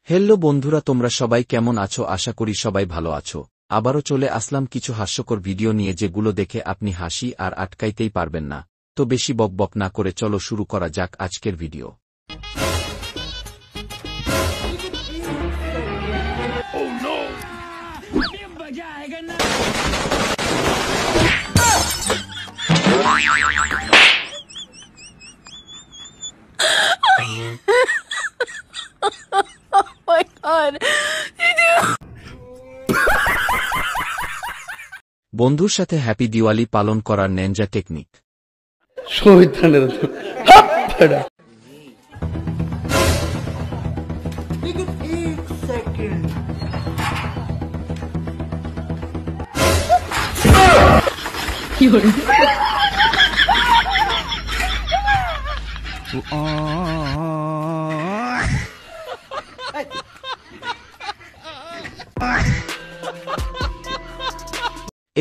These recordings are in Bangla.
হ্যালো বন্ধুরা, তোমরা সবাই কেমন আছো? আশা করি সবাই ভালো আছো। আবারও চলে আসলাম কিছু হাস্যকর ভিডিও নিয়ে, যেগুলো দেখে আপনি হাসি আর আটকাইতেই পারবেন না। তো বেশি বকবক না করে চলো শুরু করা যাক আজকের ভিডিও। my god. বন্ধুর সাথে হ্যাপি দিওয়ালি পালন করার নেনজা টেকনিক।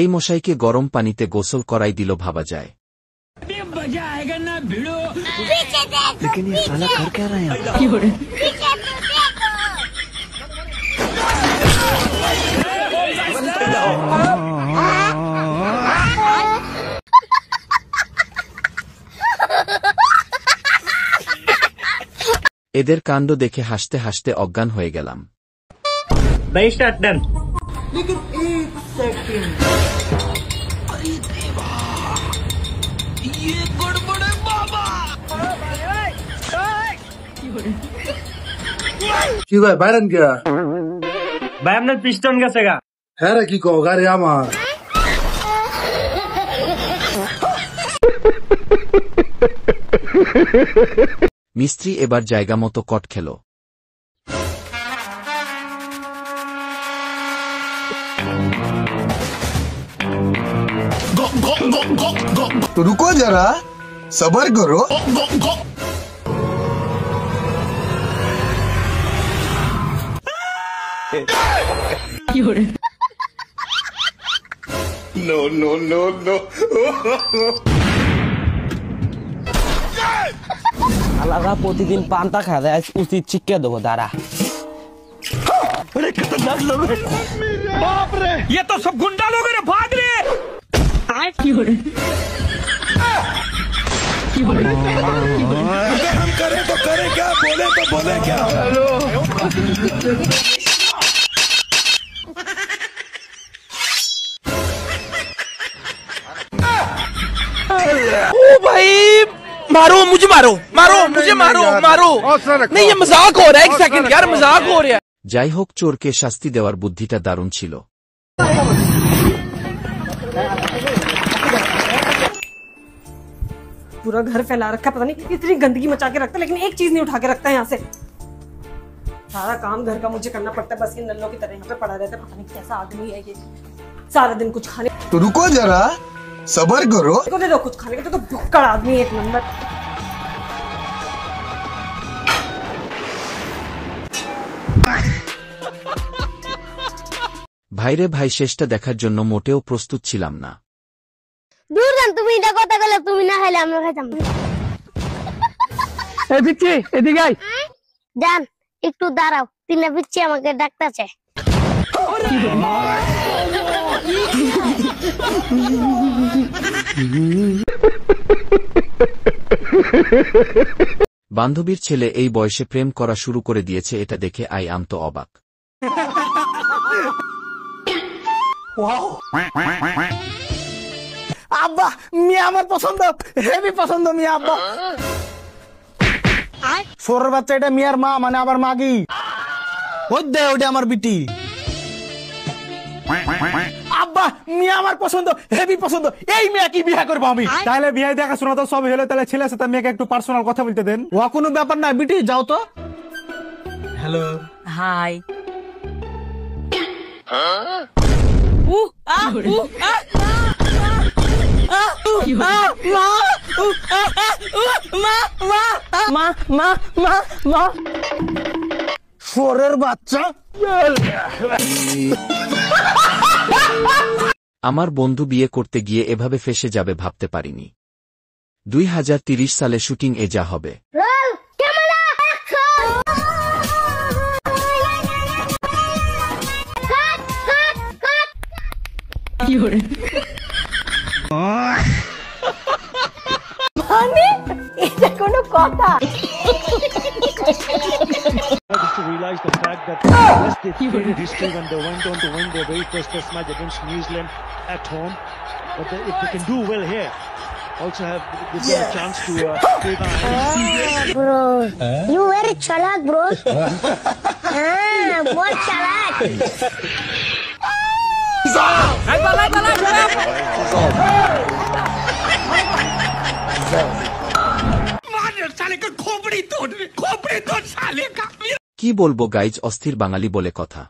এই মশাইকে গরম পানিতে গোসল করাই দিল ভাবা যায়। এদের কাণ্ড দেখে হাসতে হাসতে অজ্ঞান হয়ে গেলাম। কি ভাই বাইরেন কে ভাই আপনার পিস্টন গেছে গা। হ্যাঁ রে, কি কও গাড়ি আমার। মিস্ত্রি এবার জায়গা মতো কট খেল। तो रुको जरा, सबर करो। नो नो नो नो আলাদা প্রতিদিন পান্তা খায় দেয়, উচিত শিক্ষা দেবো দাঁড়া। बाप रे, ये तो सब गुंडा लोग हैं, भाग रे। हम करें तो करें क्या, बोले तो बोले क्या। ओ भाई मारो मुझे, मारो मारो मुझे, मारो मारो। नहीं ये मजाक हो रहा है, एक सेकंड यार, मजाक हो रहा है। যাই হোক, চোরকে শাস্তি দেওয়ার বুদ্ধিটা দারুণ ছিল। पूरा घर फैला रखा, पता नहीं इतनी गंदगी मचा के रखता, लेकिन एक चीज नहीं उठा के रखता है यहाँ से। सारा काम घर का मुझे करना पड़ता है, बस ये नल्लों की तरह यहाँ पे पड़ा रहता है। पता नहीं कैसा आदमी है ये, सारा दिन कुछ खाने तो रुको जरा, सबर करो। को दे दो कुछ खाने को, तो भुक्कड़ आदमी है एक नंबर। ভাইরে ভাই, শেষটা দেখার জন্য মোটেও প্রস্তুত ছিলাম না। দূর যান, তুমি এটা কথা বলে তুমি না খাইলে আমরা খাইতাম। এই পিচ্ছি এদিকে আয়। যান একটু দাঁড়াও, তিনা পিচ্ছি আমাকে ডাকতেছে। বান্ধবীর ছেলে এই বয়সে প্রেম করা শুরু করে দিয়েছে, এটা দেখে আই আম তো অবাক। আব্বা মিয়া আমার পছন্দ, হেভি পছন্দ মিয়া। আব্বা সোরের বাচ্চা, এটা মিয়ার মা, মানে আবার মাগি। ওই দে ওটা আমার বিটি। আব্বা মিয়া আমার পছন্দ, হেভি পছন্দ। এই মেয়ে কি বিয়ে করবো আমি? তাহলে বিয়ে দেখাশোনা তো সব হলো, তাহলে ছেলের সাথে মেয়েকে একটু পার্সোনাল কথা বলতে দেন। ও কোনো ব্যাপার না, বিটি যাও তো। হ্যালো, हाय সোরের বাচ্চা। আমার বন্ধু বিয়ে করতে গিয়ে এভাবে ফেসে যাবে ভাবতে পারিনি। 2030 সালে শুটিং এ যা হবে। Roll camera action. মানে এটা কোনো কথা? Just to realize the fact that yes, they created history when they went on to win their very first Test match against New Zealand at home. But if they can do well here, also have a chance to play the Bro, you very chalak, bro. बहुत चालाक. কি বলবো গাইজ, অস্থির বাঙালি বলে কথা।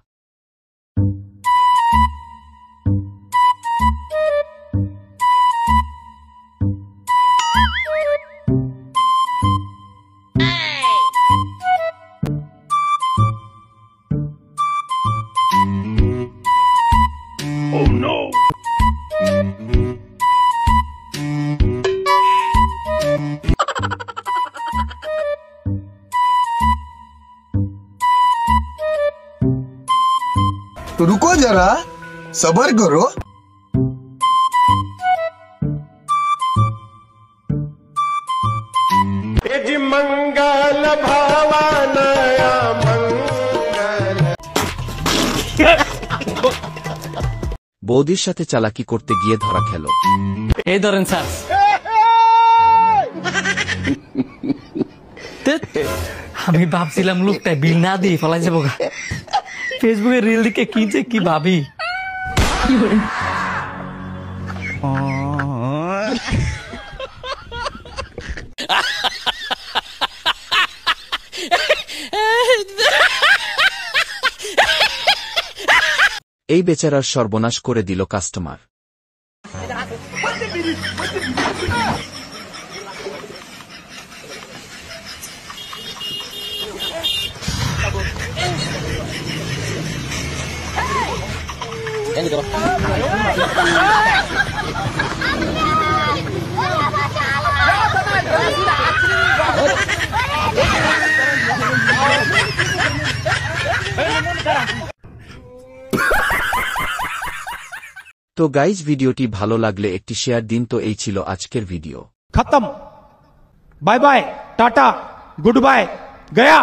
तो रुको जरा, सबर करो। मंगल भावानया मंगल। বৌদির সাথে চালাকি করতে গিয়ে ধরা খেল। এই ধরেন স্যার। আমি ভাবছিলাম লোকটা বিল না দিয়ে ফেলাই যাবো। ফেসবুকে রিল দিকে কি যে কি ভাবি। এই বেচারার সর্বনাশ করে দিল কাস্টমার। তো গাইজ, ভিডিওটি ভালো লাগলে একটি শেয়ার দিন। তো এই ছিল আজকের ভিডিও। खत्म। Bye bye, ta ta, goodbye, गया।